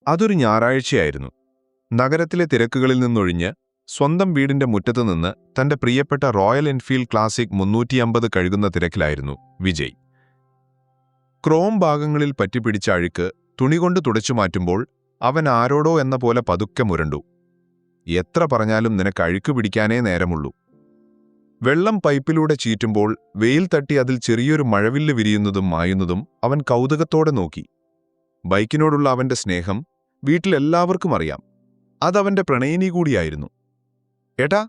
അതൊരു ഞായറാഴ്ചയായിരുന്നു. നഗരത്തിലെ തിരക്കുകളിൽ നിന്നൊഴിഞ്ഞ് സ്വന്തം വീടിന്റെ മുറ്റത്തുനിന്ന് തന്റെ പ്രിയപ്പെട്ട റോയൽ എൻഫീൽഡ് ക്ലാസിക് 350 കഴുകുന്ന തിരക്കിലായിരുന്നു വിജയ്. ക്രോം ഭാഗങ്ങളിൽ പറ്റിപ്പിടിച്ച അഴുക്ക് തുണികൊണ്ട് തുടച്ചു മാറ്റുമ്പോൾ അവൻ ആരോടോ എന്ന പോലെ പതുക്കെ മുരണ്ടു. എത്ര പറഞ്ഞാലും നിനക്ക് അഴുക്ക് പിടിക്കാനേ നേരമുള്ളൂ. വെള്ളം പൈപ്പിലൂടെ ചീറ്റുമ്പോൾ വെയിൽ തട്ടി അതിൽ ചെറിയൊരു മഴവില്ല് വിരിയുന്നതും മായുന്നതും അവൻ കൗതുകത്തോടെ നോക്കി. ബൈക്കിനോടുള്ള അവന്റെ സ്നേഹം വീട്ടിലെല്ലാവർക്കും അറിയാം. അതവന്റെ പ്രണയിനി കൂടിയായിരുന്നു. ഏട്ടാ!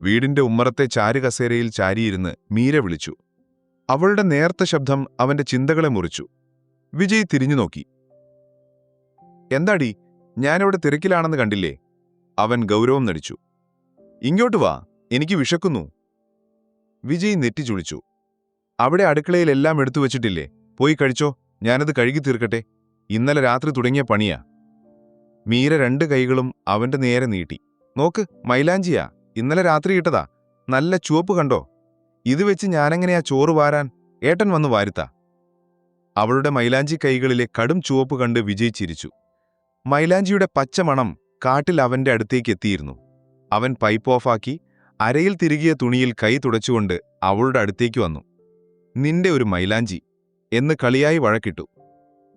വീടിന്റെ ഉമ്മറത്തെ ചാരുകസേരയിൽ ചാരിയിരുന്ന് മീര വിളിച്ചു. അവളുടെ നേർത്ത ശബ്ദം അവന്റെ ചിന്തകളെ മുറിച്ചു. വിജയ് തിരിഞ്ഞു നോക്കി. എന്താടി, ഞാനിവിടെ തിരക്കിലാണെന്ന് കണ്ടില്ലേ? അവൻ ഗൗരവം നടിച്ചു. ഇങ്ങോട്ട് വാ, എനിക്ക് വിശക്കുന്നു. വിജയ് നെറ്റിച്ചുളിച്ചു. അവിടെ അടുക്കളയിൽ എല്ലാം എടുത്തു വച്ചിട്ടില്ലേ? പോയി കഴിച്ചോ, ഞാനത് കഴുകി തീർക്കട്ടെ. ഇന്നലെ രാത്രി തുടങ്ങിയ പണിയാ. മീര 2 കൈകളും അവന്റെ നേരെ നീട്ടി. നോക്ക്, മൈലാഞ്ചിയാ, ഇന്നലെ രാത്രി ഇട്ടതാ. നല്ല ചുവപ്പ് കണ്ടോ? ഇത് വെച്ച് ഞാനെങ്ങനെയാ ചോറ് വാരാൻ? ഏട്ടൻ വന്നു വാരുത്താ. അവളുടെ മൈലാഞ്ചി കൈകളിലെ കടും ചുവപ്പ് കണ്ട് വിജയ് ചിരിച്ചു. മൈലാഞ്ചിയുടെ പച്ചമണം കാട്ടിൽ അവന്റെ അടുത്തേക്ക് എത്തിയിരുന്നു. അവൻ പൈപ്പ് ഓഫാക്കി അരയിൽ തിരുകിയ തുണിയിൽ കൈ തുടച്ചുകൊണ്ട് അവളുടെ അടുത്തേക്ക് വന്നു. നിന്റെ ഒരു മൈലാഞ്ചി എന്ന് കളിയായി വഴക്കിട്ടു.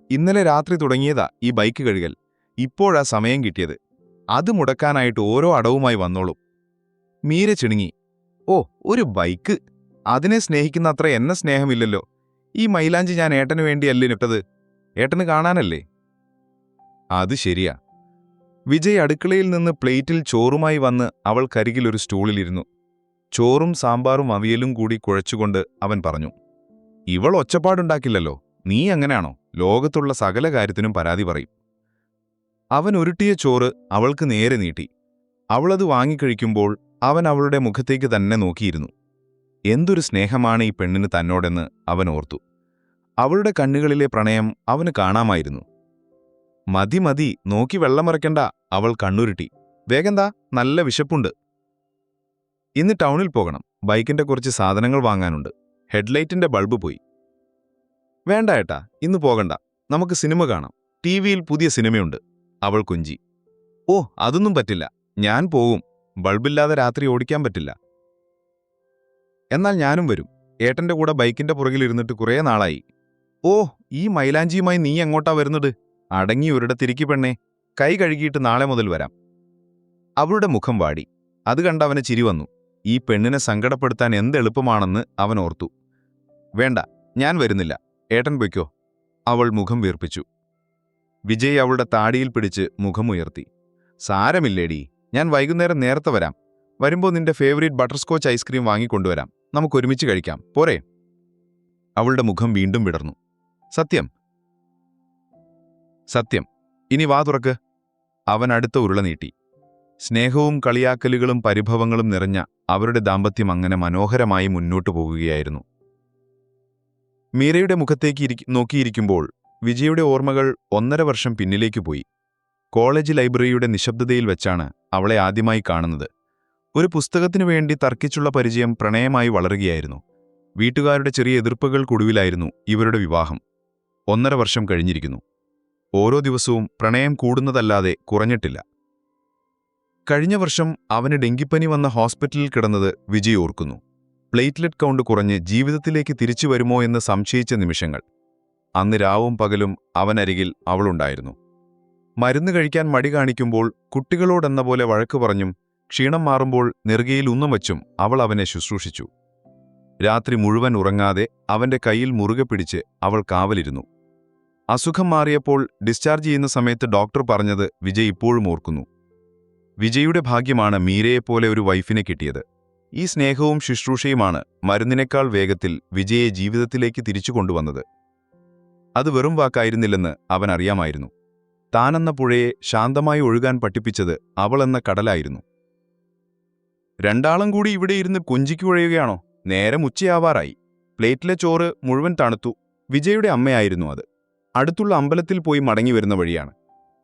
ഇന്നലെ രാത്രി തുടങ്ങിയതാ ഈ ബൈക്ക് കഴുകൽ. ഇപ്പോഴാ സമയം കിട്ടിയത്. അത് മുടക്കാനായിട്ട് ഓരോ അടവുമായി വന്നോളും. മീര ചിണുങ്ങി. ഓ, ഒരു ബൈക്ക്! അതിനെ സ്നേഹിക്കുന്നത്ര എന്നെ സ്നേഹമില്ലല്ലോ. ഈ മൈലാഞ്ചി ഞാൻ ഏട്ടന് വേണ്ടിയല്ലേ ഇട്ടത്? ഏട്ടന് കാണാനല്ലേ? അത് ശരിയാ. വിജയ് അടുക്കളയിൽ നിന്ന് പ്ലേറ്റിൽ ചോറുമായി വന്ന് അവൾക്കരികിൽ ഒരു സ്റ്റൂളിലിരുന്നു. ചോറും സാമ്പാറും അവിയലും കൂടി കുഴച്ചുകൊണ്ട് അവൻ പറഞ്ഞു. ഇവൾ ഒച്ചപ്പാടുണ്ടാക്കില്ലല്ലോ. നീ അങ്ങനെയാണോ? ലോകത്തുള്ള സകല കാര്യത്തിനും പരാതി പറയും. അവൻ ഉരുട്ടിയ ചോറ് അവൾക്ക് നേരെ നീട്ടി. അവളത് വാങ്ങിക്കഴിക്കുമ്പോൾ അവൻ അവളുടെ മുഖത്തേക്ക് തന്നെ നോക്കിയിരുന്നു. എന്തൊരു സ്നേഹമാണ് ഈ പെണ്ണിന് തന്നോടെന്ന് അവൻ ഓർത്തു. അവളുടെ കണ്ണുകളിലെ പ്രണയം അവന് കാണാമായിരുന്നു. മതി മതി, നോക്കി വെള്ളമറയ്ക്കണ്ട. അവൾ കണ്ണുരുട്ടി. വേഗന്താ, നല്ല വിശപ്പുണ്ട്. ഇന്ന് ടൗണിൽ പോകണം. ബൈക്കിന്റെ കുറച്ച് സാധനങ്ങൾ വാങ്ങാനുണ്ട്. ഹെഡ്ലൈറ്റിന്റെ ബൾബ് പോയി. വേണ്ട ഏട്ടാ, ഇന്ന് പോകണ്ട. നമുക്ക് സിനിമ കാണാം. ടിവിയിൽ പുതിയ സിനിമയുണ്ട്. അവൾ കുഞ്ചി. ഓ, അതൊന്നും പറ്റില്ല. ഞാൻ പോവും. ബൾബില്ലാതെ രാത്രി ഓടിക്കാൻ പറ്റില്ല. എന്നാൽ ഞാനും വരും. ഏട്ടന്റെ കൂടെ ബൈക്കിന്റെ പുറകിലിരുന്നിട്ട് കുറേ നാളായി. ഓ, ഈ മൈലാഞ്ചിയുമായി നീ എങ്ങോട്ടാ വരുന്നത്? അടങ്ങി ഒരിടത്തിരിക്കി പെണ്ണേ. കൈ കഴുകിയിട്ട് നാളെ മുതൽ വരാം. അവളുടെ മുഖം വാടി. അത് കണ്ടവന് ചിരി വന്നു. ഈ പെണ്ണിനെ സങ്കടപ്പെടുത്താൻ എന്തെളുപ്പമാണെന്ന് അവൻ ഓർത്തു. വേണ്ട, ഞാൻ വരുന്നില്ല. ഏട്ടൻ പൊയ്ക്കോ. അവൾ മുഖം വീർപ്പിച്ചു. വിജയ് അവളുടെ താടിയിൽ പിടിച്ച് മുഖമുയർത്തി. സാരമില്ലേടി, ഞാൻ വൈകുന്നേരം നേരത്തെ വരാം. വരുമ്പോൾ നിന്റെ ഫേവറേറ്റ് ബട്ടർസ്കോച്ച് ഐസ്ക്രീം വാങ്ങിക്കൊണ്ടുവരാം. നമുക്കൊരുമിച്ച് കഴിക്കാം, പോരെ? അവളുടെ മുഖം വീണ്ടും വിടർന്നു. സത്യം? സത്യം. ഇനി വാ തുറക്ക്. അവൻ അടുത്ത ഉരുള നീട്ടി. സ്നേഹവും കളിയാക്കലുകളും പരിഭവങ്ങളും നിറഞ്ഞ അവരുടെ ദാമ്പത്യം അങ്ങനെ മനോഹരമായി മുന്നോട്ടു പോകുകയായിരുന്നു. മീരയുടെ മുഖത്തേക്ക് നോക്കിയിരിക്കുമ്പോൾ വിജയുടെ ഓർമ്മകൾ 1.5 വർഷം പിന്നിലേക്കു പോയി. കോളേജ് ലൈബ്രറിയുടെ നിശബ്ദതയിൽ വെച്ചാണ് അവളെ ആദ്യമായി കാണുന്നത്. ഒരു പുസ്തകത്തിനു വേണ്ടി തർക്കിച്ചുള്ള പരിചയം പ്രണയമായി വളരുകയായിരുന്നു. വീട്ടുകാരുടെ ചെറിയ എതിർപ്പുകൾക്കൊടുവിലായിരുന്നു ഇവരുടെ വിവാഹം. 1.5 വർഷം കഴിഞ്ഞിരിക്കുന്നു. ഓരോ ദിവസവും പ്രണയം കൂടുന്നതല്ലാതെ കുറഞ്ഞിട്ടില്ല. കഴിഞ്ഞ വർഷം അവന് ഡെങ്കിപ്പനി വന്ന ഹോസ്പിറ്റലിൽ കിടന്നത് വിജയ് ഓർക്കുന്നു. പ്ലേറ്റ്ലെറ്റ് കൗണ്ട് കുറഞ്ഞ് ജീവിതത്തിലേക്ക് തിരിച്ചു വരുമോ എന്ന് സംശയിച്ച നിമിഷങ്ങൾ. അന്ന് രാവും പകലും അവനരികിൽ അവളുണ്ടായിരുന്നു. മരുന്ന് കഴിക്കാൻ മടി കാണിക്കുമ്പോൾ കുട്ടികളോടെന്ന പോലെ വഴക്കു പറഞ്ഞും ക്ഷീണം മാറുമ്പോൾ നെറുകയിൽ ഉന്നം വച്ചും അവൾ അവനെ ശുശ്രൂഷിച്ചു. രാത്രി മുഴുവൻ ഉറങ്ങാതെ അവന്റെ കയ്യിൽ മുറുകെ പിടിച്ച് അവൾ കാവലിരുന്നു. അസുഖം മാറിയപ്പോൾ ഡിസ്ചാർജ് ചെയ്യുന്ന സമയത്ത് ഡോക്ടർ പറഞ്ഞത് വിജയ് ഇപ്പോഴും ഓർക്കുന്നു. വിജയുടെ ഭാഗ്യമാണ് മീരയെപ്പോലെ ഒരു വൈഫിനെ കിട്ടിയത്. ഈ സ്നേഹവും ശുശ്രൂഷയുമാണ് മരുന്നിനേക്കാൾ വേഗത്തിൽ വിജയെ ജീവിതത്തിലേക്ക് തിരിച്ചു കൊണ്ടുവന്നത്. അത് വെറും വാക്കായിരുന്നില്ലെന്ന് അവൻ അറിയാമായിരുന്നു. താനെന്ന പുഴയെ ശാന്തമായി ഒഴുകാൻ പഠിപ്പിച്ചത് അവളെന്ന കടലായിരുന്നു. രണ്ടാളും കൂടി ഇവിടെ ഇരുന്ന് കൊഞ്ചിക്ക് കുഴയുകയാണോ? നേരം ഉച്ചയാവാറായി. പ്ലേറ്റിലെ ചോറ് മുഴുവൻ തണുത്തു. വിജയുടെ അമ്മയായിരുന്നു അത്. അടുത്തുള്ള അമ്പലത്തിൽ പോയി മടങ്ങി വരുന്ന വഴിയാണ്.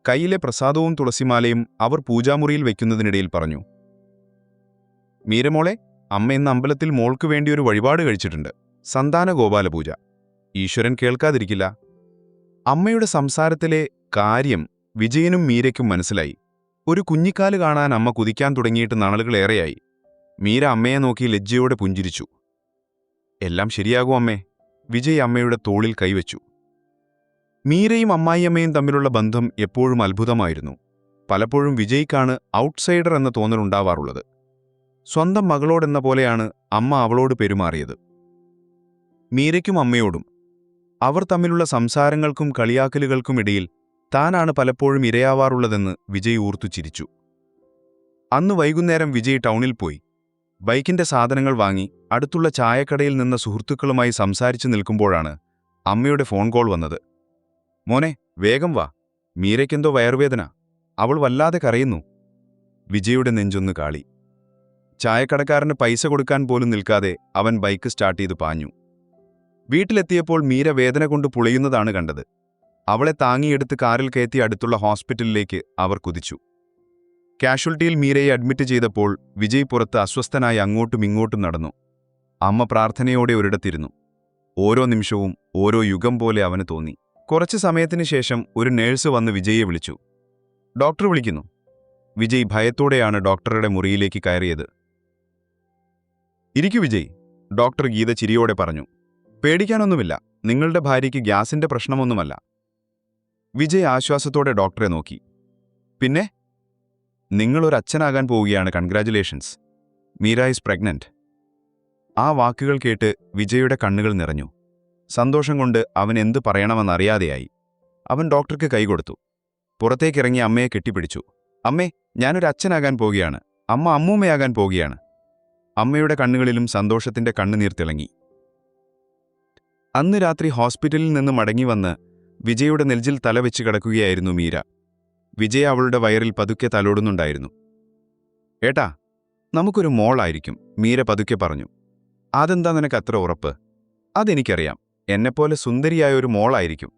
കയ്യിലെ പ്രസാദവും തുളസിമാലയും അവർ പൂജാമുറിയിൽ വയ്ക്കുന്നതിനിടയിൽ പറഞ്ഞു. മീരമോളെ, അമ്മ ഇന്ന് അമ്പലത്തിൽ മോൾക്ക് വേണ്ടി ഒരു വഴിപാട് കഴിച്ചിട്ടുണ്ട്. സന്താന ഗോപാല പൂജ. ഈശ്വരൻ കേൾക്കാതിരിക്കില്ല. അമ്മയുടെ സംസാരത്തിലെ കാര്യം വിജയനും മീരയ്ക്കും മനസ്സിലായി. ഒരു കുഞ്ഞിക്കാല് കാണാൻ അമ്മ കുതിക്കാൻ തുടങ്ങിയിട്ട് നാളുകളേറെയായി. മീര അമ്മയെ നോക്കി ലജ്ജയോടെ പുഞ്ചിരിച്ചു. എല്ലാം ശരിയാകും അമ്മേ. വിജയ് അമ്മയുടെ തോളിൽ കൈവച്ചു. മീരയും അമ്മായിയമ്മയും തമ്മിലുള്ള ബന്ധം എപ്പോഴും അത്ഭുതമായിരുന്നു. പലപ്പോഴും വിജയ്ക്കാണ് ഔട്ട്സൈഡർ എന്ന തോന്നലുണ്ടാവാറുള്ളത്. സ്വന്തം മകളോടെന്ന പോലെയാണ് അമ്മ അവളോട് പെരുമാറിയത്. മീരയ്ക്കും അമ്മയോടും. അവർ തമ്മിലുള്ള സംസാരങ്ങൾക്കും കളിയാക്കലുകൾക്കുമിടയിൽ താനാണ് പലപ്പോഴും ഇരയാവാറുള്ളതെന്ന് വിജയ് ഊർത്തു ചിരിച്ചു. അന്ന് വൈകുന്നേരം വിജയ് ടൗണിൽ പോയി. ബൈക്കിന്റെ സാധനങ്ങൾ വാങ്ങി അടുത്തുള്ള ചായക്കടയിൽ നിന്ന് സുഹൃത്തുക്കളുമായി സംസാരിച്ചു നിൽക്കുമ്പോഴാണ് അമ്മയുടെ ഫോൺ കോൾ വന്നത്. മോനെ, വേഗം വാ, മീരയ്ക്കെന്തോ വയറുവേദന, അവൾ വല്ലാതെ കരയുന്നു. വിജയുടെ നെഞ്ചൊന്ന് കാളി. ചായക്കടക്കാരന് പൈസ കൊടുക്കാൻ പോലും നിൽക്കാതെ അവൻ ബൈക്ക് സ്റ്റാർട്ട് ചെയ്ത് പാഞ്ഞു. വീട്ടിലെത്തിയപ്പോൾ മീര വേദന കൊണ്ട് പുളയുന്നതാണ് കണ്ടത്. അവളെ താങ്ങിയെടുത്ത് കാറിൽ കയറ്റി അടുത്തുള്ള ഹോസ്പിറ്റലിലേക്ക് അവർ കുതിച്ചു. കാഷ്വാലിറ്റിയിൽ മീരയെ അഡ്മിറ്റ് ചെയ്തപ്പോൾ വിജയ് പുറത്ത് അസ്വസ്ഥനായി അങ്ങോട്ടും ഇങ്ങോട്ടും നടന്നു. അമ്മ പ്രാർത്ഥനയോടെ ഒരിടത്തിരുന്നു. ഓരോ നിമിഷവും ഓരോ യുഗം പോലെ അവന് തോന്നി. കുറച്ചു സമയത്തിന് ശേഷം ഒരു നേഴ്സ് വന്ന് വിജയെ വിളിച്ചു. ഡോക്ടർ വിളിക്കുന്നു. വിജയ് ഭയത്തോടെയാണ് ഡോക്ടറുടെ മുറിയിലേക്ക് കയറിയത്. ഇരിക്കൂ വിജയ്, ഡോക്ടർ ഗീത ചിരിയോടെ പറഞ്ഞു. പേടിക്കാനൊന്നുമില്ല, നിങ്ങളുടെ ഭാര്യയ്ക്ക് ഗ്യാസിന്റെ പ്രശ്നമൊന്നുമല്ല. വിജയ് ആശ്വാസത്തോടെ ഡോക്ടറെ നോക്കി. പിന്നെ, നിങ്ങളൊരച്ഛനാകാൻ പോവുകയാണ്, കൺഗ്രാറ്റുലേഷൻസ്. Meera is pregnant. ആ വാക്കുകൾ കേട്ട് വിജയുടെ കണ്ണുകൾ നിറഞ്ഞു. സന്തോഷം കൊണ്ട് അവൻ എന്തു പറയണമെന്നറിയാതെയായി. അവൻ ഡോക്ടർക്ക് കൈകൊടുത്തു. പുറത്തേക്കിറങ്ങി അമ്മയെ കെട്ടിപ്പിടിച്ചു. അമ്മേ, ഞാനൊരു അച്ഛനാകാൻ പോകുകയാണ്. അമ്മ അമ്മൂമ്മയാകാൻ പോകുകയാണ്. അമ്മയുടെ കണ്ണുകളിലും സന്തോഷത്തിന്റെ കണ്ണുനീർ തിളങ്ങി. അന്ന് രാത്രി ഹോസ്പിറ്റലിൽ നിന്ന് മടങ്ങിവന്ന് വിജയുടെ നെഞ്ചിൽ തലവെച്ച് കിടക്കുകയായിരുന്നു മീര. വിജയ അവളുടെ വയറിൽ പതുക്കെ തലോടുന്നുണ്ടായിരുന്നു. ഏട്ടാ, നമുക്കൊരു മോളായിരിക്കും, മീര പതുക്കെ പറഞ്ഞു. അതെന്താ നിനക്ക് അത്ര ഉറപ്പ്? അതെനിക്കറിയാം, എന്നെപ്പോലെ സുന്ദരിയായ ഒരു മോളായിരിക്കും.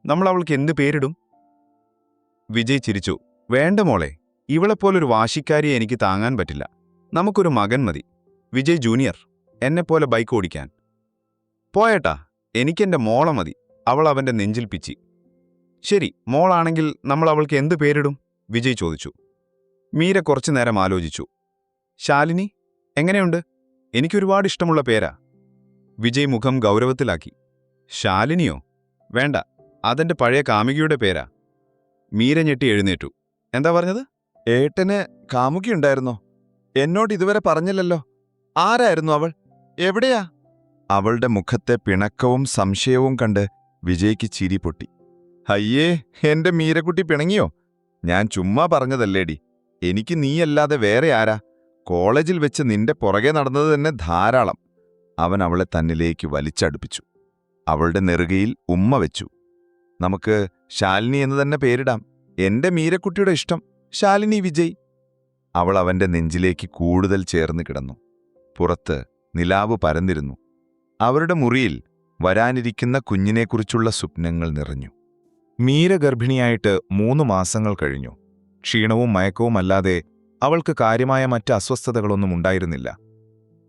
നമ്മൾ അവൾക്ക് എന്ത് പേരിടും? വിജയ് ചിരിച്ചു. വേണ്ട മോളെ, ഇവളെപ്പോലൊരു വാശിക്കാരിയെ എനിക്ക് താങ്ങാൻ പറ്റില്ല. നമുക്കൊരു മകൻ മതി, വിജയ് ജൂനിയർ, എന്നെപ്പോലെ ബൈക്ക് ഓടിക്കാൻ. പോയേട്ടാ, എനിക്കെന്റെ മോളെ മതി, അവൾ അവന്റെ നെഞ്ചിൽ പിച്ചി. ശരി, മോളാണെങ്കിൽ നമ്മൾ അവൾക്ക് എന്ത് പേരിടും? വിജയ് ചോദിച്ചു. മീര കുറച്ചുനേരം ആലോചിച്ചു. ശാലിനി, എങ്ങനെയുണ്ട്? എനിക്കൊരുപാട് ഇഷ്ടമുള്ള പേരാ. വിജയ് മുഖം ഗൗരവത്തിലാക്കി. ശാലിനിയോ? വേണ്ട, അതെന്റെ പഴയ കാമുകിയുടെ പേരാ. മീര ഞെട്ടി എഴുന്നേറ്റു. എന്താ പറഞ്ഞത്? ഏട്ടന് കാമുകിയുണ്ടായിരുന്നോ? എന്നോട് ഇതുവരെ പറഞ്ഞില്ലല്ലോ. ആരായിരുന്നു അവൾ? എവിടെയാ? അവളുടെ മുഖത്തെ പിണക്കവും സംശയവും കണ്ട് വിജയ്ക്ക് ചിരി പൊട്ടി. അയ്യേ, എന്റെ മീരക്കുട്ടി പിണങ്ങിയോ? ഞാൻ ചുമ്മാ പറഞ്ഞതല്ലേടി. എനിക്ക് നീയല്ലാതെ വേറെ ആരാ? കോളേജിൽ വെച്ച് നിന്റെ പുറകെ നടന്നത് തന്നെ ധാരാളം. അവൻ അവളെ തന്നിലേക്ക് വലിച്ചടുപ്പിച്ചു. അവളുടെ നെറുകയിൽ ഉമ്മ വെച്ചു. നമുക്ക് ശാലിനി എന്ന് തന്നെ പേരിടാം. എന്റെ മീരക്കുട്ടിയുടെ ഇഷ്ടം, ശാലിനി വിജയ്. അവൾ അവന്റെ നെഞ്ചിലേക്ക് കൂടുതൽ ചേർന്ന് കിടന്നു. പുറത്ത് നിലാവ് പരന്നിരുന്നു. അവരുടെ മുറിയിൽ വരാനിരിക്കുന്ന കുഞ്ഞിനെക്കുറിച്ചുള്ള സ്വപ്നങ്ങൾ നിറഞ്ഞു. മീര ഗർഭിണിയായിട്ട് 3 മാസങ്ങൾ കഴിഞ്ഞു. ക്ഷീണവും മയക്കവുമല്ലാതെ അവൾക്ക് കാര്യമായ മറ്റ് അസ്വസ്ഥതകളൊന്നും ഉണ്ടായിരുന്നില്ല.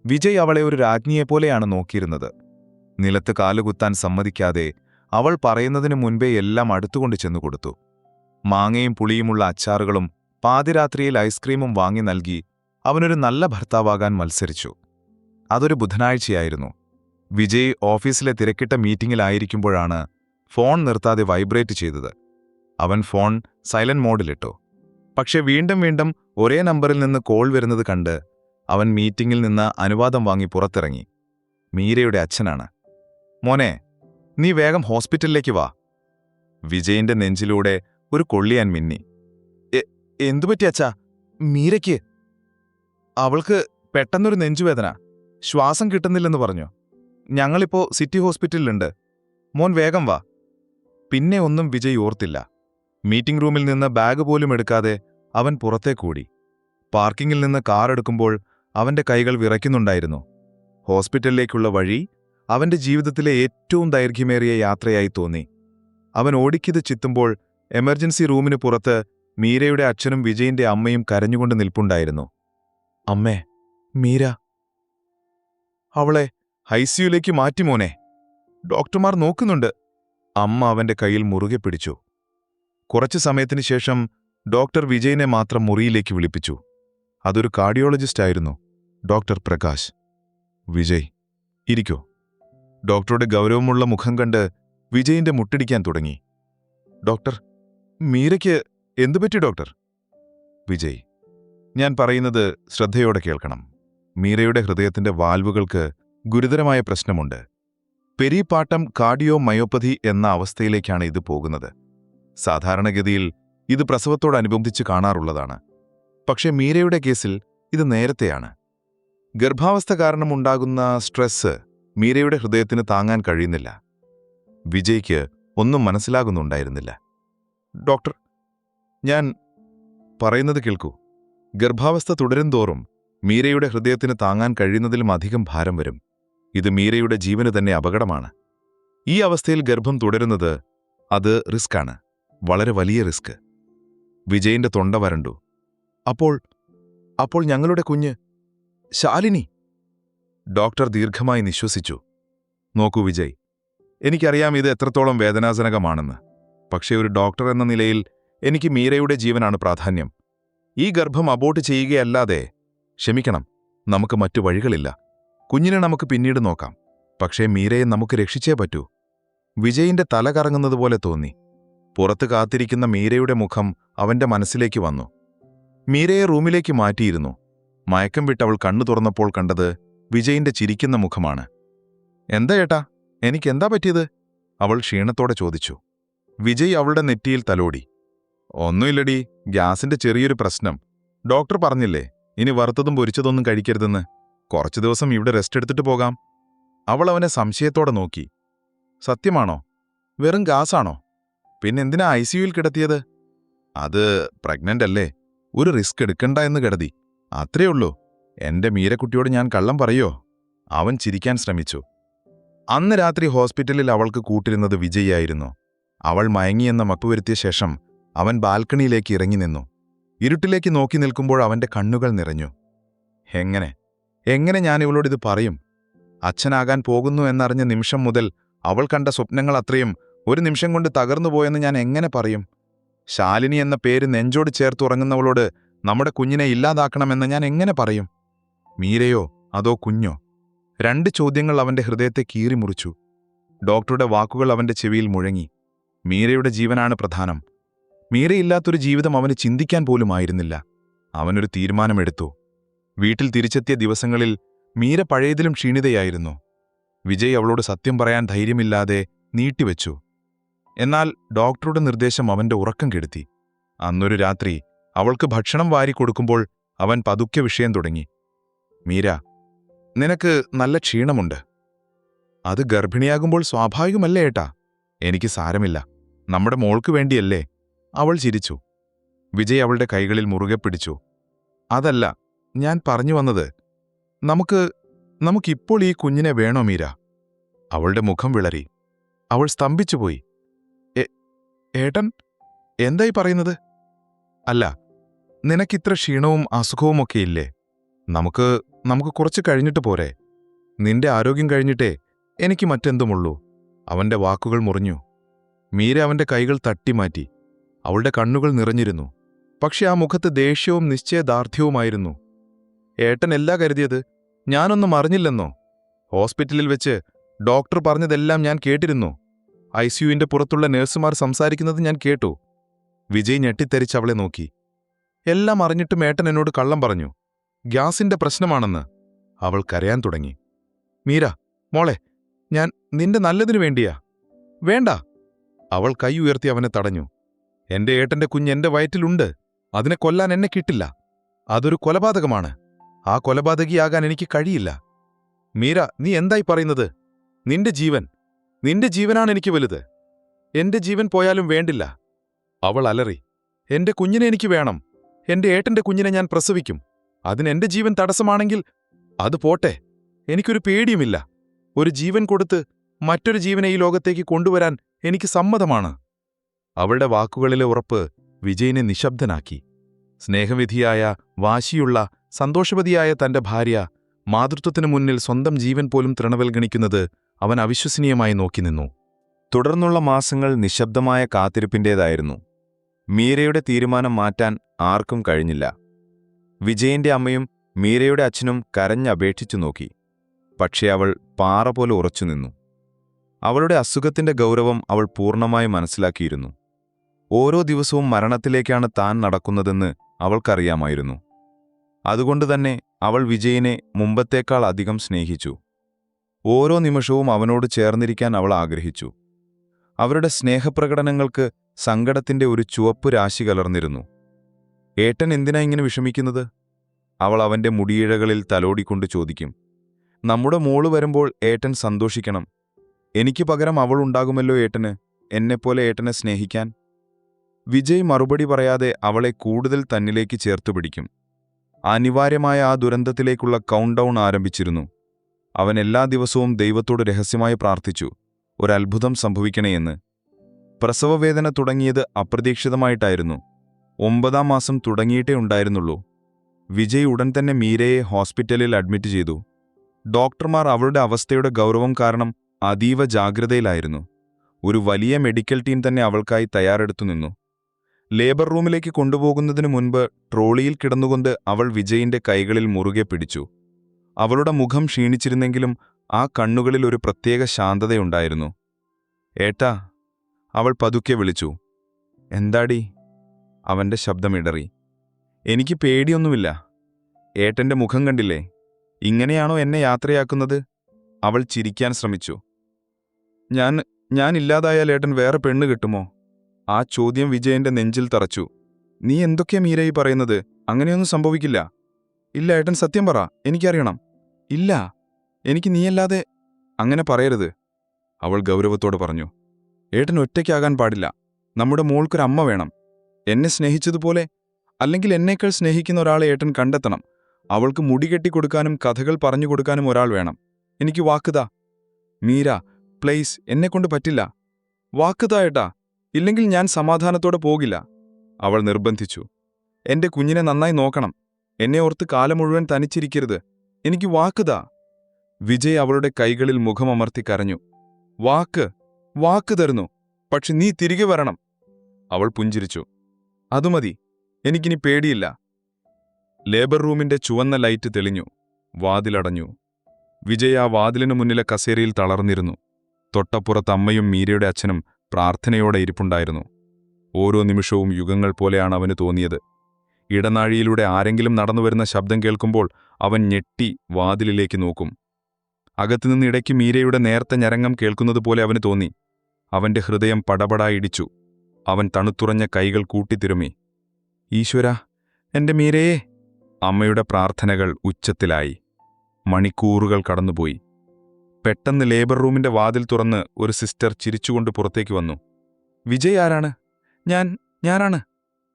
വിജയ് അവളെ ഒരു രാജ്ഞിയെപ്പോലെയാണ് നോക്കിയിരുന്നത്. നിലത്ത് കാലുകുത്താൻ സമ്മതിക്കാതെ അവൾ പറയുന്നതിനു മുൻപേ എല്ലാം അടുത്തുകൊണ്ട് ചെന്നുകൊടുത്തു. മാങ്ങയും പുളിയുമുള്ള അച്ചാറുകളും പാതിരാത്രിയിൽ ഐസ്ക്രീമും വാങ്ങി നൽകി അവനൊരു നല്ല ഭർത്താവാകാൻ മത്സരിച്ചു. അതൊരു ബുധനാഴ്ചയായിരുന്നു. വിജയ് ഓഫീസിലെ തിരക്കിട്ട മീറ്റിംഗിലായിരിക്കുമ്പോഴാണ് ഫോൺ നിർത്താതെ വൈബ്രേറ്റ് ചെയ്തത്. അവൻ ഫോൺ സൈലന്റ് മോഡിലിട്ടു. പക്ഷെ വീണ്ടും വീണ്ടും ഒരേ നമ്പറിൽ നിന്ന് കോൾ വരുന്നത് കണ്ട് അവൻ മീറ്റിംഗിൽ നിന്ന് അനുവാദം വാങ്ങി പുറത്തിറങ്ങി. മീരയുടെ അച്ഛനാണ്. മോനെ, നീ വേഗം ഹോസ്പിറ്റലിലേക്ക് വാ. വിജയിന്റെ നെഞ്ചിലൂടെ ഒരു കൊള്ളിയാൻ മിന്നി. എന്തുപറ്റി അച്ഛാ? മീരയ്ക്ക് അവൾക്ക് പെട്ടെന്നൊരു നെഞ്ചുവേദന, ശ്വാസം കിട്ടുന്നില്ലെന്ന് പറഞ്ഞു. ഞങ്ങളിപ്പോ സിറ്റി ഹോസ്പിറ്റലിലുണ്ട്. മോൻ വേഗം വാ. പിന്നെ ഒന്നും വിജയ് ഓർത്തില്ല. മീറ്റിംഗ് റൂമിൽ നിന്ന് ബാഗ് പോലും എടുക്കാതെ അവൻ പുറത്തേക്കൂടി. പാർക്കിങ്ങിൽ നിന്ന് കാർ എടുക്കുമ്പോൾ അവന്റെ കൈകൾ വിറയ്ക്കുന്നുണ്ടായിരുന്നു. ഹോസ്പിറ്റലിലേക്കുള്ള വഴി അവന്റെ ജീവിതത്തിലെ ഏറ്റവും ദൈർഘ്യമേറിയ യാത്രയായി തോന്നി. അവൻ ഓടിക്കിത് ചിത്തുമ്പോൾ എമർജൻസി റൂമിന് പുറത്ത് മീരയുടെ അച്ഛനും വിജയിന്റെ അമ്മയും കരഞ്ഞുകൊണ്ട് നിൽപ്പുണ്ടായിരുന്നു. അമ്മേ, മീര. അവളെ ഐസിയുലേക്ക് മാറ്റി മോനെ, ഡോക്ടർമാർ നോക്കുന്നുണ്ട്. അമ്മ അവന്റെ കയ്യിൽ മുറുകെ പിടിച്ചു. കുറച്ചു സമയത്തിനു ശേഷം ഡോക്ടർ വിജയിനെ മാത്രം മുറിയിലേക്ക് വിളിപ്പിച്ചു. അതൊരു കാർഡിയോളജിസ്റ്റ് ആയിരുന്നു, ഡോക്ടർ പ്രകാശ്. വിജയ്, ഇരിക്കൂ. ഡോക്ടറുടെ ഗൗരവമുള്ള മുഖം കണ്ട് വിജയിന്റെ മുട്ടിടിക്കാൻ തുടങ്ങി. ഡോക്ടർ, മീരയ്ക്ക് എന്തുപറ്റി ഡോക്ടർ? വിജയ്, ഞാൻ പറയുന്നത് ശ്രദ്ധയോടെ കേൾക്കണം. മീരയുടെ ഹൃദയത്തിന്റെ വാൽവുകൾക്ക് ഗുരുതരമായ പ്രശ്നമുണ്ട്. പെരിപാട്ടം കാർഡിയോ മയോപ്പതി എന്ന അവസ്ഥയിലേക്കാണ് ഇത് പോകുന്നത്. സാധാരണഗതിയിൽ ഇത് പ്രസവത്തോടനുബന്ധിച്ച് കാണാറുള്ളതാണ്. പക്ഷേ മീരയുടെ കേസിൽ ഇത് നേരത്തെയാണ്. ഗർഭാവസ്ഥ കാരണമുണ്ടാകുന്ന സ്ട്രെസ് മീരയുടെ ഹൃദയത്തിന് താങ്ങാൻ കഴിയുന്നില്ല. വിജയ്ക്ക് ഒന്നും മനസ്സിലാകുന്നുണ്ടായിരുന്നില്ല. ഡോക്ടർ, ഞാൻ പറയുന്നത് കേൾക്കൂ. ഗർഭാവസ്ഥ തുടരുംതോറും മീരയുടെ ഹൃദയത്തിന് താങ്ങാൻ കഴിയുന്നതിലും അധികം ഭാരം വരും. ഇത് മീരയുടെ ജീവന് തന്നെ അപകടമാണ്. ഈ അവസ്ഥയിൽ ഗർഭം തുടരുന്നത് അത് റിസ്ക്കാണ്, വളരെ വലിയ റിസ്ക്. വിജയിന്റെ തൊണ്ട വരണ്ടു. അപ്പോൾ ഞങ്ങളുടെ കുഞ്ഞ് ശാലിനി? ഡോക്ടർ ദീർഘമായി നിശ്വസിച്ചു. നോക്കൂ വിജയ്, എനിക്കറിയാം ഇത് എത്രത്തോളം വേദനാജനകമാണെന്ന്. പക്ഷേ ഒരു ഡോക്ടർ എന്ന നിലയിൽ എനിക്ക് മീരയുടെ ജീവനാണ് പ്രാധാന്യം. ഈ ഗർഭം അബോർട്ട് ചെയ്യുകയല്ലാതെ, ക്ഷമിക്കണം, നമുക്ക് മറ്റു വഴികളില്ല. കുഞ്ഞിനെ നമുക്ക് പിന്നീട് നോക്കാം. പക്ഷേ മീരയെ നമുക്ക് രക്ഷിച്ചേ പറ്റൂ. വിജയിന്റെ തല കറങ്ങുന്നതുപോലെ തോന്നി. പുറത്ത് കാത്തിരിക്കുന്ന മീരയുടെ മുഖം അവന്റെ മനസ്സിലേക്ക് വന്നു. മീരയെ റൂമിലേക്ക് മാറ്റിയിരുന്നു. മയക്കം വിട്ടവൾ കണ്ണു തുറന്നപ്പോൾ കണ്ടത് വിജയിന്റെ ചിരിക്കുന്ന മുഖമാണ്. എന്താ ഏട്ടാ, എനിക്കെന്താ പറ്റിയത്? അവൾ ക്ഷീണത്തോടെ ചോദിച്ചു. വിജയ് അവളുടെ നെറ്റിയിൽ തലോടി. ഒന്നുമില്ലടി, ഗ്യാസിന്റെ ചെറിയൊരു പ്രശ്നം. ഡോക്ടർ പറഞ്ഞില്ലേ ഇനി വറുത്തതും പൊരിച്ചതൊന്നും കഴിക്കരുതെന്ന്. കുറച്ചു ദിവസം ഇവിടെ റെസ്റ്റ് എടുത്തിട്ട് പോകാം. അവൾ അവനെ സംശയത്തോടെ നോക്കി. സത്യമാണോ? വെറും ഗ്യാസാണോ? പിന്നെന്തിനാ ICUയിൽ കിടത്തിയത്? അത് പ്രഗ്നന്റ് അല്ലേ, ഒരു റിസ്ക് എടുക്കണ്ട എന്ന് കരുതി. അത്രയുള്ളൂ. എന്റെ മീരക്കുട്ടിയോട് ഞാൻ കള്ളം പറയോ? അവൻ ചിരിക്കാൻ ശ്രമിച്ചു. അന്ന് രാത്രി ഹോസ്പിറ്റലിൽ അവൾക്ക് കൂട്ടിരുന്നത് വിജയായിരുന്നു. അവൾ മയങ്ങിയെന്ന മപ്പുവരുത്തിയ ശേഷം അവൻ ബാൽക്കണിയിലേക്ക് ഇറങ്ങി നിന്നു. ഇരുട്ടിലേക്ക് നോക്കി നിൽക്കുമ്പോൾ അവന്റെ കണ്ണുകൾ നിറഞ്ഞു. എങ്ങനെ ഞാൻ ഇവളോടിത് പറയും? അച്ഛനാകാൻ പോകുന്നു എന്നറിഞ്ഞ നിമിഷം മുതൽ അവൾ കണ്ട സ്വപ്നങ്ങൾ അത്രയും ഒരു നിമിഷം കൊണ്ട് തകർന്നുപോയെന്ന് ഞാൻ എങ്ങനെ പറയും? ശാലിനി എന്ന പേര് നെഞ്ചോട് ചേർത്തുറങ്ങുന്നവളോട് നമ്മുടെ കുഞ്ഞിനെ ഇല്ലാതാക്കണമെന്ന് ഞാൻ എങ്ങനെ പറയും? മീരയോ അതോ കുഞ്ഞോ? 2 ചോദ്യങ്ങൾ അവന്റെ ഹൃദയത്തെ കീറിമുറിച്ചു. ഡോക്ടറുടെ വാക്കുകൾ അവന്റെ ചെവിയിൽ മുഴങ്ങി. മീരയുടെ ജീവനാണ് പ്രധാനം. മീരയില്ലാത്തൊരു ജീവിതം അവന് ചിന്തിക്കാൻ പോലുമായിരുന്നില്ല. അവനൊരു തീരുമാനമെടുത്തു. വീട്ടിൽ തിരിച്ചെത്തിയ ദിവസങ്ങളിൽ മീര പഴയതിലും ക്ഷീണിതയായിരുന്നു. വിജയ് അവളോട് സത്യം പറയാൻ ധൈര്യമില്ലാതെ നീട്ടിവെച്ചു. എന്നാൽ ഡോക്ടറുടെ നിർദ്ദേശം അവന്റെ ഉറക്കം കെടുത്തി. അന്നൊരു രാത്രി അവൾക്ക് ഭക്ഷണം വാരിക്കൊടുക്കുമ്പോൾ അവൻ പതുക്കെ വിഷയം തുടങ്ങി. മീര, നിനക്ക് നല്ല ക്ഷീണമുണ്ട്. അത് ഗർഭിണിയാകുമ്പോൾ സ്വാഭാവികമല്ലേ ഏട്ടാ? എനിക്ക് സാരമില്ല, നമ്മുടെ മോൾക്ക് വേണ്ടിയല്ലേ? അവൾ ചിരിച്ചു. വിജയ് അവളുടെ കൈകളിൽ മുറുകെ പിടിച്ചു. അതല്ല ഞാൻ പറഞ്ഞു വന്നത്. നമുക്കിപ്പോൾ ഈ കുഞ്ഞിനെ വേണോ മീര? അവളുടെ മുഖം വിളറി. അവൾ സ്തംഭിച്ചുപോയി. ഏട്ടൻ എന്തായി പറയുന്നത്? അല്ല, നിനക്കിത്ര ക്ഷീണവും അസുഖവുമൊക്കെയില്ലേ? നമുക്ക് കുറച്ച് കഴിഞ്ഞിട്ട് പോരെ? നിന്റെ ആരോഗ്യം കഴിഞ്ഞിട്ടേ എനിക്ക് മറ്റെന്തുമുള്ളൂ. അവന്റെ വാക്കുകൾ മുറിഞ്ഞു. മീര അവന്റെ കൈകൾ തട്ടിമാറ്റി. അവളുടെ കണ്ണുകൾ നിറഞ്ഞിരുന്നു. പക്ഷെ ആ മുഖത്ത് ദേഷ്യവും നിശ്ചയദാർഢ്യവുമായിരുന്നു. ഏട്ടൻ എല്ലാ കരുതിയത് ഞാനൊന്നും അറിഞ്ഞില്ലെന്നോ? ഹോസ്പിറ്റലിൽ വെച്ച് ഡോക്ടർ പറഞ്ഞതെല്ലാം ഞാൻ കേട്ടിരുന്നു. ICUവിന്റെ പുറത്തുള്ള നഴ്സുമാർ സംസാരിക്കുന്നത് ഞാൻ കേട്ടു. വിജയ് ഞെട്ടിത്തെറിച്ച് അവളെ നോക്കി. എല്ലാം അറിഞ്ഞിട്ടും ഏട്ടൻ എന്നോട് കള്ളം പറഞ്ഞു. ഗ്യാസിന്റെ പ്രശ്നമാണെന്ന്. അവൾ കരയാൻ തുടങ്ങി. മീര മോളെ, ഞാൻ നിന്റെ നല്ലതിനു വേണ്ടിയാ. വേണ്ട. അവൾ കൈ ഉയർത്തി അവനെ തടഞ്ഞു. എന്റെ ഏട്ടന്റെ കുഞ്ഞ് എന്റെ വയറ്റിലുണ്ട്. അതിനെ കൊല്ലാൻ എന്നെ കിട്ടില്ല. അതൊരു കൊലപാതകമാണ്. ആ കൊലപാതകിയാകാൻ എനിക്ക് കഴിയില്ല. മീര, നീ എന്തായി പറയുന്നത്? നിന്റെ ജീവനാണ് എനിക്ക് വലുത്. എന്റെ ജീവൻ പോയാലും വേണ്ടില്ല. അവൾ അലറി. എന്റെ കുഞ്ഞിനെ എനിക്ക് വേണം. എന്റെ ഏട്ടന്റെ കുഞ്ഞിനെ ഞാൻ പ്രസവിക്കും. അതിനെന്റെ ജീവൻ തടസ്സമാണെങ്കിൽ അത് പോട്ടെ. എനിക്കൊരു പേടിയുമില്ല. ഒരു ജീവൻ കൊടുത്ത് മറ്റൊരു ജീവനെ ഈ ലോകത്തേക്ക് കൊണ്ടുവരാൻ എനിക്ക് സമ്മതമാണ്. അവളുടെ വാക്കുകളിലെ ഉറപ്പ് വിജയിനെ നിശബ്ദനാക്കി. സ്നേഹവിധിയായ, വാശിയുള്ള, സന്തോഷവതിയായ തന്റെ ഭാര്യ മാതൃത്വത്തിനു മുന്നിൽ സ്വന്തം ജീവൻ പോലും തൃണവൽഗണിക്കുന്നത് അവൻ അവിശ്വസനീയമായി നോക്കി നിന്നു. തുടർന്നുള്ള മാസങ്ങൾ നിശബ്ദമായ കാത്തിരിപ്പിന്റേതായിരുന്നു. മീരയുടെ തീരുമാനം മാറ്റാൻ ആർക്കും കഴിഞ്ഞില്ല. വിജയന്റെ അമ്മയും മീരയുടെ അച്ഛനും കരഞ്ഞപേക്ഷിച്ചു നോക്കി. പക്ഷേ അവൾ പാറ പോലെ ഉറച്ചുനിന്നു. അവളുടെ അസുഖത്തിന്റെ ഗൗരവം അവൾ പൂർണ്ണമായി മനസ്സിലാക്കിയിരുന്നു. ഓരോ ദിവസവും മരണത്തിലേക്കാണ് താൻ നടക്കുന്നതെന്ന് അവൾക്കറിയാമായിരുന്നു. അതുകൊണ്ടുതന്നെ അവൾ വിജയനെ മുമ്പത്തേക്കാൾ അധികം സ്നേഹിച്ചു. ഓരോ നിമിഷവും അവനോട് ചേർന്നിരിക്കാൻ അവൾ ആഗ്രഹിച്ചു. അവരുടെ സ്നേഹപ്രകടനങ്ങൾക്ക് സങ്കടത്തിന്റെ ഒരു ചുവപ്പ് രാശി കലർന്നിരുന്നു. ഏട്ടൻ എന്തിനാ ഇങ്ങനെ വിഷമിക്കുന്നത്? അവൾ അവന്റെ മുടിയിഴകളിൽ തലോടിക്കൊണ്ട് ചോദിക്കും. നമ്മുടെ മോള് വരുമ്പോൾ ഏട്ടൻ സന്തോഷിക്കണം. എനിക്ക് പകരം അവൾ ഉണ്ടാകുമല്ലോ ഏട്ടന്, എന്നെപ്പോലെ ഏട്ടനെ സ്നേഹിക്കാൻ. വിജയ് മറുപടി പറയാതെ അവളെ കൂടുതൽ തന്നിലേക്ക് ചേർത്തുപിടിക്കും. അനിവാര്യമായ ആ ദുരന്തത്തിലേക്കുള്ള കൗണ്ട് ഡൗൺ ആരംഭിച്ചിരുന്നു. അവൻ എല്ലാ ദിവസവും ദൈവത്തോട് രഹസ്യമായി പ്രാർത്ഥിച്ചു, ഒരത്ഭുതം സംഭവിക്കണേയെന്ന്. പ്രസവവേദന തുടങ്ങിയത് അപ്രതീക്ഷിതമായിട്ടായിരുന്നു. 9ാം മാസം തുടങ്ങിയിട്ടേ ഉണ്ടായിരുന്നുള്ളൂ. വിജയ് ഉടൻ തന്നെ മീരയെ ഹോസ്പിറ്റലിൽ അഡ്മിറ്റ് ചെയ്തു. ഡോക്ടർമാർ അവളുടെ അവസ്ഥയുടെ ഗൗരവം കാരണം അതീവ ജാഗ്രതയിലായിരുന്നു. ഒരു വലിയ മെഡിക്കൽ ടീം തന്നെ അവൾക്കായി തയ്യാറെടുത്തു നിന്നു. ലേബർ റൂമിലേക്ക് കൊണ്ടുപോകുന്നതിനു മുൻപ് ട്രോളിയിൽ കിടന്നുകൊണ്ട് അവൾ വിജയിന്റെ കൈകളിൽ മുറുകെ പിടിച്ചു. അവളുടെ മുഖം ക്ഷീണിച്ചിരുന്നെങ്കിലും ആ കണ്ണുകളിൽ ഒരു പ്രത്യേക ശാന്തതയുണ്ടായിരുന്നു. ഏട്ടാ, അവൾ പതുക്കെ വിളിച്ചു. എന്താടി? അവന്റെ ശബ്ദമിടറി. എനിക്ക് പേടിയൊന്നുമില്ല. ഏട്ടന്റെ മുഖം കണ്ടില്ലേ? ഇങ്ങനെയാണോ എന്നെ യാത്രയാക്കുന്നത്? അവൾ ചിരിക്കാൻ ശ്രമിച്ചു. ഞാൻ ഇല്ലാതായാൽ ഏട്ടൻ വേറെ പെണ്ണ് കിട്ടുമോ? ആ ചോദ്യം വിജയന്റെ നെഞ്ചിൽ തറച്ചു. നീ എന്തൊക്കെയാ മീരയി പറയുന്നത്? അങ്ങനെയൊന്നും സംഭവിക്കില്ല. ഇല്ല ഏട്ടൻ, സത്യം പറ, എനിക്കറിയണം. ഇല്ല, എനിക്ക് നീയല്ലാതെ. അങ്ങനെ പറയരുത്, അവൾ ഗൗരവത്തോട് പറഞ്ഞു. ഏട്ടൻ ഒറ്റയ്ക്കാകാൻ പാടില്ല. നമ്മുടെ മോൾക്കൊരമ്മ വേണം. എന്നെ സ്നേഹിച്ചതുപോലെ, അല്ലെങ്കിൽ എന്നേക്കാൾ സ്നേഹിക്കുന്ന ഒരാളെ ഏട്ടൻ കണ്ടെത്തണം. അവൾക്ക് മുടി കെട്ടിക്കൊടുക്കാനും കഥകൾ പറഞ്ഞുകൊടുക്കാനും ഒരാൾ വേണം. എനിക്ക് വാക്കുതാ മീര, പ്ലീസ്, എന്നെക്കൊണ്ട് പറ്റില്ല. വാക്കുതാ ഏട്ടാ, ഇല്ലെങ്കിൽ ഞാൻ സമാധാനത്തോടെ പോകില്ല, അവൾ നിർബന്ധിച്ചു. എന്റെ കുഞ്ഞിനെ നന്നായി നോക്കണം. എന്നെ ഓർത്ത് കാലം മുഴുവൻ തനിച്ചിരിക്കരുത്. എനിക്ക് വാക്കുതാ. വിജയ് അവളുടെ കൈകളിൽ മുഖമമർത്തി കരഞ്ഞു. വാക്ക് തരുന്നു, പക്ഷെ നീ തിരികെ വരണം. അവൾ പുഞ്ചിരിച്ചു. അതുമതി, എനിക്കിനി പേടിയില്ല. ലേബർ റൂമിന്റെ ചുവന്ന ലൈറ്റ് തെളിഞ്ഞു. വാതിലടഞ്ഞു. വിജയ് ആ വാതിലിനു മുന്നിലെ കസേരയിൽ തളർന്നിരുന്നു. തൊട്ടപ്പുറത്ത് അമ്മയും മീരയുടെ അച്ഛനും പ്രാർത്ഥനയോടെ ഇരിപ്പുണ്ടായിരുന്നു. ഓരോ നിമിഷവും യുഗങ്ങൾ പോലെയാണ് അവന് തോന്നിയത്. ഇടനാഴിയിലൂടെ ആരെങ്കിലും നടന്നുവരുന്ന ശബ്ദം കേൾക്കുമ്പോൾ അവൻ ഞെട്ടി വാതിലിലേക്ക് നോക്കും. അകത്തുനിന്ന് ഇടയ്ക്ക് മീരയുടെ നേർത്ത ഞരങ്ങം കേൾക്കുന്നതുപോലെ അവന് തോന്നി. അവന്റെ ഹൃദയം പടപടാ ഇടിച്ചു. അവൻ തണുത്തുറഞ്ഞ കൈകൾ കൂട്ടിത്തിരുമി. ഈശ്വരാ, എന്റെ മീരയെ! അമ്മയുടെ പ്രാർത്ഥനകൾ ഉച്ചത്തിലായി. മണിക്കൂറുകൾ കടന്നുപോയി. പെട്ടെന്ന് ലേബർ റൂമിന്റെ വാതിൽ തുറന്ന് ഒരു സിസ്റ്റർ ചിരിച്ചുകൊണ്ട് പുറത്തേക്ക് വന്നു. വിജയ് ആരാണ്? ഞാനാണ്.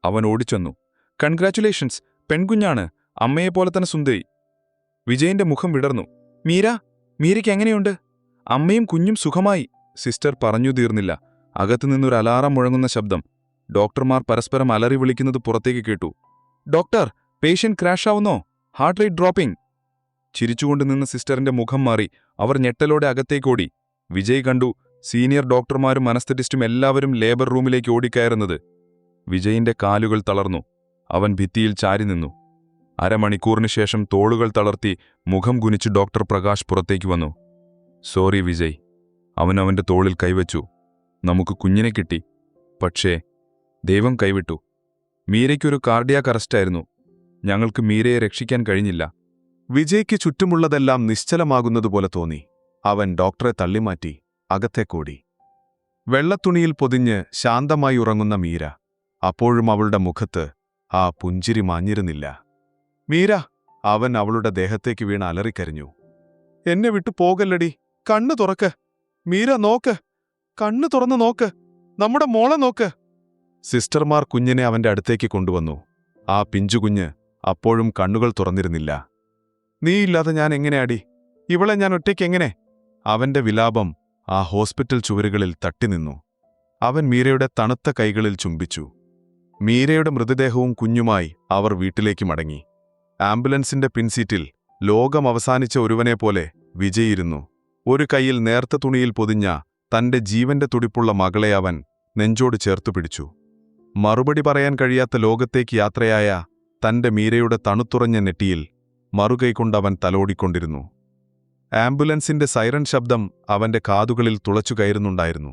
അവൻ ഓടിച്ചെന്നു. കൺഗ്രാറ്റുലേഷൻസ്, പെൺകുഞ്ഞാണ്, അമ്മയെപ്പോലെ തന്നെ സുന്ദരി. വിജയന്റെ മുഖം വിടർന്നു. മീരയ്ക്ക് എങ്ങനെയുണ്ട്? അമ്മയും കുഞ്ഞും സുഖമായി, സിസ്റ്റർ പറഞ്ഞു തീർന്നില്ല. അകത്തുനിന്നൊരു അലാറം മുഴങ്ങുന്ന ശബ്ദം. ഡോക്ടർമാർ പരസ്പരം അലറി വിളിക്കുന്നത് പുറത്തേക്ക് കേട്ടു. ഡോക്ടർ, പേഷ്യന്റ് ക്രാഷ് ആവുന്നോ? Heart rate dropping. ചിരിച്ചുകൊണ്ട് നിന്ന സിസ്റ്ററിന്റെ മുഖം മാറി. അവർ ഞെട്ടലോടെ അകത്തേക്കോടി. വിജയ് കണ്ടു സീനിയർ ഡോക്ടർമാരും അനസ്തറ്റിസ്റ്റും എല്ലാവരും ലേബർ റൂമിലേക്ക് ഓടിക്കയറുന്നത്. വിജയിന്റെ കാലുകൾ തളർന്നു. അവൻ ഭിത്തിയിൽ ചാരി നിന്നു. അരമണിക്കൂറിനു ശേഷം തോളുകൾ തളർത്തി മുഖം കുനിച്ച് ഡോക്ടർ പ്രകാശ് പുറത്തേക്ക് വന്നു. സോറി വിജയ്. അവൻ അവന്റെ തോളിൽ കൈവച്ചു. നമുക്ക് കുഞ്ഞിനെ കിട്ടി, പക്ഷേ ദൈവം കൈവിട്ടു. മീരയ്ക്കൊരു കാർഡിയാക് അറസ്റ്റായിരുന്നു. ഞങ്ങൾക്ക് മീരയെ രക്ഷിക്കാൻ കഴിഞ്ഞില്ല. വിജയ്ക്ക് ചുറ്റുമുള്ളതെല്ലാം നിശ്ചലമാകുന്നതുപോലെ തോന്നി. അവൻ ഡോക്ടറെ തള്ളിമാറ്റി അകത്തേക്കോടി. വെള്ളത്തുണിയിൽ പൊതിഞ്ഞ് ശാന്തമായി ഉറങ്ങുന്ന മീര. അപ്പോഴും അവളുടെ മുഖത്ത് ആ പുഞ്ചിരി മാഞ്ഞിരുന്നില്ല. മീര! അവൻ അവളുടെ ദേഹത്തേക്ക് വീണ് അലറിക്കരഞ്ഞു. എന്നെ വിട്ടു പോകല്ലടി, കണ്ണു തുറക്ക്. മീര, നോക്ക്, കണ്ണു തുറന്നു നോക്ക്, നമ്മുടെ മോളെ നോക്ക്. സിസ്റ്റർമാർ കുഞ്ഞിനെ അവന്റെ അടുത്തേക്ക് കൊണ്ടുവന്നു. ആ പിഞ്ചുകുഞ്ഞ് അപ്പോഴും കണ്ണുകൾ തുറന്നിരുന്നില്ല. നീയില്ലാതെ ഞാൻ എങ്ങനെയാടി? ഇവളെ ഞാൻ ഒറ്റയ്ക്കെങ്ങനെ? അവന്റെ വിലാപം ആ ഹോസ്പിറ്റൽ ചുവരുകളിൽ തട്ടിനിന്നു. അവൻ മീരയുടെ തണുത്ത കൈകളിൽ ചുംബിച്ചു. മീരയുടെ മൃതദേഹവും കുഞ്ഞുമായി അവർ വീട്ടിലേക്ക് മടങ്ങി. ആംബുലൻസിന്റെ പിൻസീറ്റിൽ ലോകം അവസാനിച്ച ഒരുവനെപ്പോലെ വിജയിരുന്നു. ഒരു കൈയിൽ നേർത്ത തുണിയിൽ പൊതിഞ്ഞ തന്റെ ജീവന്റെ തുടിപ്പുള്ള മകളെ അവൻ നെഞ്ചോട് ചേർത്തു പിടിച്ചു. മറുപടി പറയാൻ കഴിയാത്ത ലോകത്തേക്ക് യാത്രയായ തന്റെ മീരയുടെ തണുത്തുറഞ്ഞ നെറ്റിയിൽ മറുകൈകൊണ്ടവൻ തലോടിക്കൊണ്ടിരുന്നു. ആംബുലൻസിന്റെ സൈറൻ ശബ്ദം അവന്റെ കാതുകളിൽ തുളച്ചുകയറുന്നുണ്ടായിരുന്നു.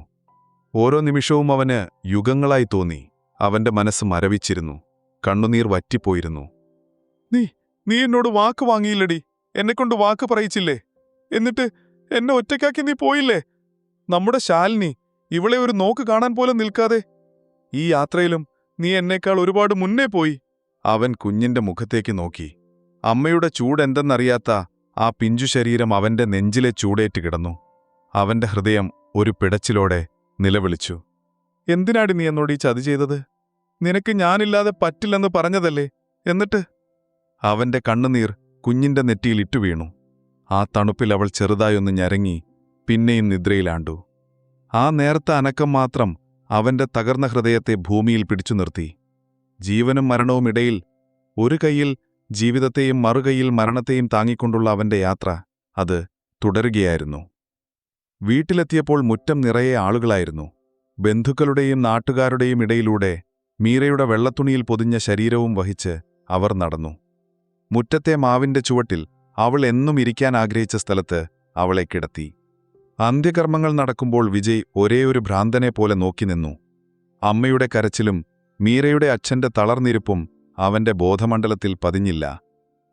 ഓരോ നിമിഷവും അവന് യുഗങ്ങളായി തോന്നി. അവന്റെ മനസ്സ് മരവിച്ചിരുന്നു. കണ്ണുനീർ വറ്റിപ്പോയിരുന്നു. നീ എന്നോട് വാക്ക് വാങ്ങിയില്ലടി. എന്നെക്കൊണ്ട് വാക്ക് പറയിച്ചില്ലേ? എന്നിട്ട് എന്നെ ഒറ്റയ്ക്കാക്കി നീ പോയില്ലേ? നമ്മുടെ ശാലിനി, ഇവളെ ഒരു നോക്ക് കാണാൻ പോലും നിൽക്കാതെ. ഈ യാത്രയിലും നീ എന്നേക്കാൾ ഒരുപാട് മുന്നേ പോയി. അവൻ കുഞ്ഞിന്റെ മുഖത്തേക്ക് നോക്കി. അമ്മയുടെ ചൂടെന്തെന്നറിയാത്ത ആ പിഞ്ചു ശരീരം അവന്റെ നെഞ്ചിലെ ചൂടേറ്റ് കിടന്നു. അവന്റെ ഹൃദയം ഒരു പിടച്ചിലോടെ നിലവിളിച്ചു. എന്തിനാടി നീ എന്നോട് ഈ ചതി ചെയ്തത്? നിനക്ക് ഞാനില്ലാതെ പറ്റില്ലെന്ന് പറഞ്ഞതല്ലേ? എന്നിട്ട്? അവന്റെ കണ്ണുനീർ കുഞ്ഞിന്റെ നെറ്റിയിൽ ഇട്ടുവീണു. ആ തണുപ്പിൽ അവൾ ചെറുതായൊന്ന് ഞരങ്ങി, പിന്നെയും നിദ്രയിലാണ്ടു. ആ നേർത്ത അനക്കം മാത്രം അവന്റെ തകർന്ന ഹൃദയത്തെ ഭൂമിയിൽ പിടിച്ചു നിർത്തി. ജീവനും മരണവുമിടയിൽ ഒരു കൈയിൽ ജീവിതത്തെയും മറുകൈയിൽ മരണത്തെയും താങ്ങിക്കൊണ്ടുള്ള അവന്റെ യാത്ര അത് തുടരുകയായിരുന്നു. വീട്ടിലെത്തിയപ്പോൾ മുറ്റം നിറയെ ആളുകളായിരുന്നു. ബന്ധുക്കളുടെയും നാട്ടുകാരുടെയും ഇടയിലൂടെ മീരയുടെ വെള്ളത്തുണിയിൽ പൊതിഞ്ഞ ശരീരവും വഹിച്ച് അവർ നടന്നു. മുറ്റത്തെ മാവിന്റെ ചുവട്ടിൽ അവൾ എന്നും ഇരിക്കാൻ ആഗ്രഹിച്ച സ്ഥലത്ത് അവളെ കിടത്തി. അന്ത്യകർമ്മങ്ങൾ നടക്കുമ്പോൾ വിജയ് ഒരേയൊരു ഭ്രാന്തനെ പോലെ നോക്കി നിന്നു. അമ്മയുടെ കരച്ചിലും മീരയുടെ അച്ഛന്റെ തളർന്നിരിപ്പും അവന്റെ ബോധമണ്ഡലത്തിൽ പതിഞ്ഞില്ല.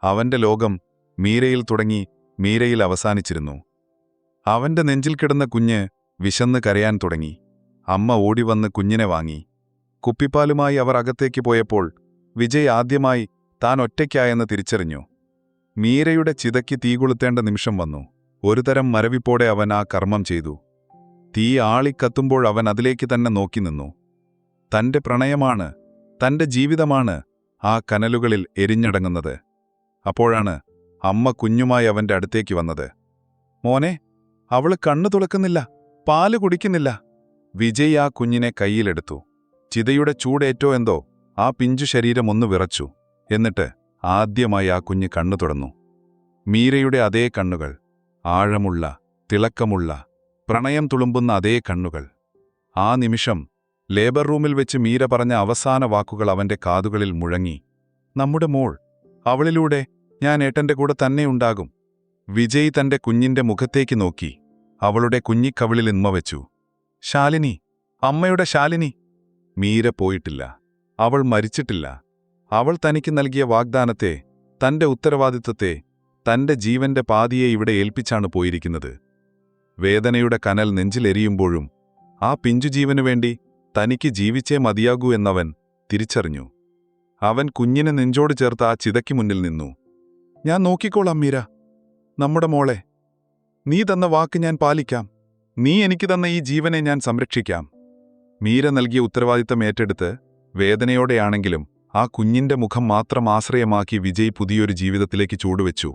അവന്റെ ലോകം മീരയിൽ തുടങ്ങി മീരയിൽ അവസാനിച്ചിരുന്നു. അവന്റെ നെഞ്ചിൽ കിടന്ന കുഞ്ഞ് വിശന്ന് കരയാൻ തുടങ്ങി. അമ്മ ഓടിവന്ന് കുഞ്ഞിനെ വാങ്ങി. കുപ്പിപ്പാലുമായി അവർ അകത്തേക്ക് പോയപ്പോൾ വിജയ് ആദ്യമായി താൻ ഒറ്റയ്ക്കായെന്ന് തിരിച്ചറിഞ്ഞു. മീരയുടെ ചിതയ്ക്ക് തീകൊളുത്തേണ്ട നിമിഷം വന്നു. ഒരുതരം മരവിപ്പോടെ അവൻ ആ കർമ്മം ചെയ്തു. തീ ആളിക്കത്തുമ്പോൾ അവൻ അതിലേക്ക് തന്നെ നോക്കി നിന്നു. തന്റെ പ്രണയമാണ്, തന്റെ ജീവിതമാണ് ആ കനലുകളിൽ എരിഞ്ഞടങ്ങുന്നത്. അപ്പോഴാണ് അമ്മ കുഞ്ഞുമായി അവന്റെ അടുത്തേക്ക് വന്നത്. മോനെ, അവള് കണ്ണു തുളക്കുന്നില്ല, പാല് കുടിക്കുന്നില്ല. വിജയ് ആ കുഞ്ഞിനെ കൈയിലെടുത്തു. ചിതയുടെ ചൂടേറ്റോ എന്തോ ആ പിഞ്ചു ശരീരം ഒന്ന് വിറച്ചു. എന്നിട്ട് ആദ്യമായി ആ കുഞ്ഞ് കണ്ണു തുറന്നു. മീരയുടെ അതേ കണ്ണുകൾ, ആഴമുള്ള, തിളക്കമുള്ള, പ്രണയം തുളുമ്പുന്ന അതേ കണ്ണുകൾ. ആ നിമിഷം ലേബർ റൂമിൽ വെച്ച് മീര പറഞ്ഞ അവസാന വാക്കുകൾ അവന്റെ കാതുകളിൽ മുഴങ്ങി. നമ്മുടെ മോൾ, അവളിലൂടെ ഞാൻ ഏട്ടന്റെ കൂടെ തന്നെ ഉണ്ടാകും. വിജയ് തന്റെ കുഞ്ഞിന്റെ മുഖത്തേക്ക് നോക്കി. അവളുടെ കുഞ്ഞിക്കവിളിൽ ഉമ്മ വെച്ചു. ശാലിനി, അമ്മയുടെ ശാലിനി. മീര പോയിട്ടില്ല. അവൾ മരിച്ചിട്ടില്ല. അവൾ തനിക്ക് നൽകിയ വാഗ്ദാനത്തെ, തന്റെ ഉത്തരവാദിത്വത്തെ, തന്റെ ജീവന്റെ പാതിയെ ഇവിടെ ഏൽപ്പിച്ചാണ് പോയിരിക്കുന്നത്. വേദനയുടെ കനൽ നെഞ്ചിലെരിയുമ്പോഴും ആ പിഞ്ചുജീവനു വേണ്ടി തനിക്ക് ജീവിച്ചേ മതിയാകൂ എന്നവൻ തിരിച്ചറിഞ്ഞു. അവൻ കുഞ്ഞിനെ നെഞ്ചോട് ചേർത്ത് ആ ചിതയ്ക്ക് മുന്നിൽ നിന്നു. ഞാൻ നോക്കിക്കോളാം മീര, നമ്മുടെ മോളെ. നീ തന്ന വാക്ക് ഞാൻ പാലിക്കാം. നീ എനിക്ക് തന്ന ഈ ജീവനെ ഞാൻ സംരക്ഷിക്കാം. മീര നൽകിയ ഉത്തരവാദിത്തം ഏറ്റെടുത്ത് വേദനയോടെയാണെങ്കിലും ആ കുഞ്ഞിന്റെ മുഖം മാത്രം ആശ്രയമാക്കി വിജയ് പുതിയൊരു ജീവിതത്തിലേക്ക് ചൂടുവെച്ചു.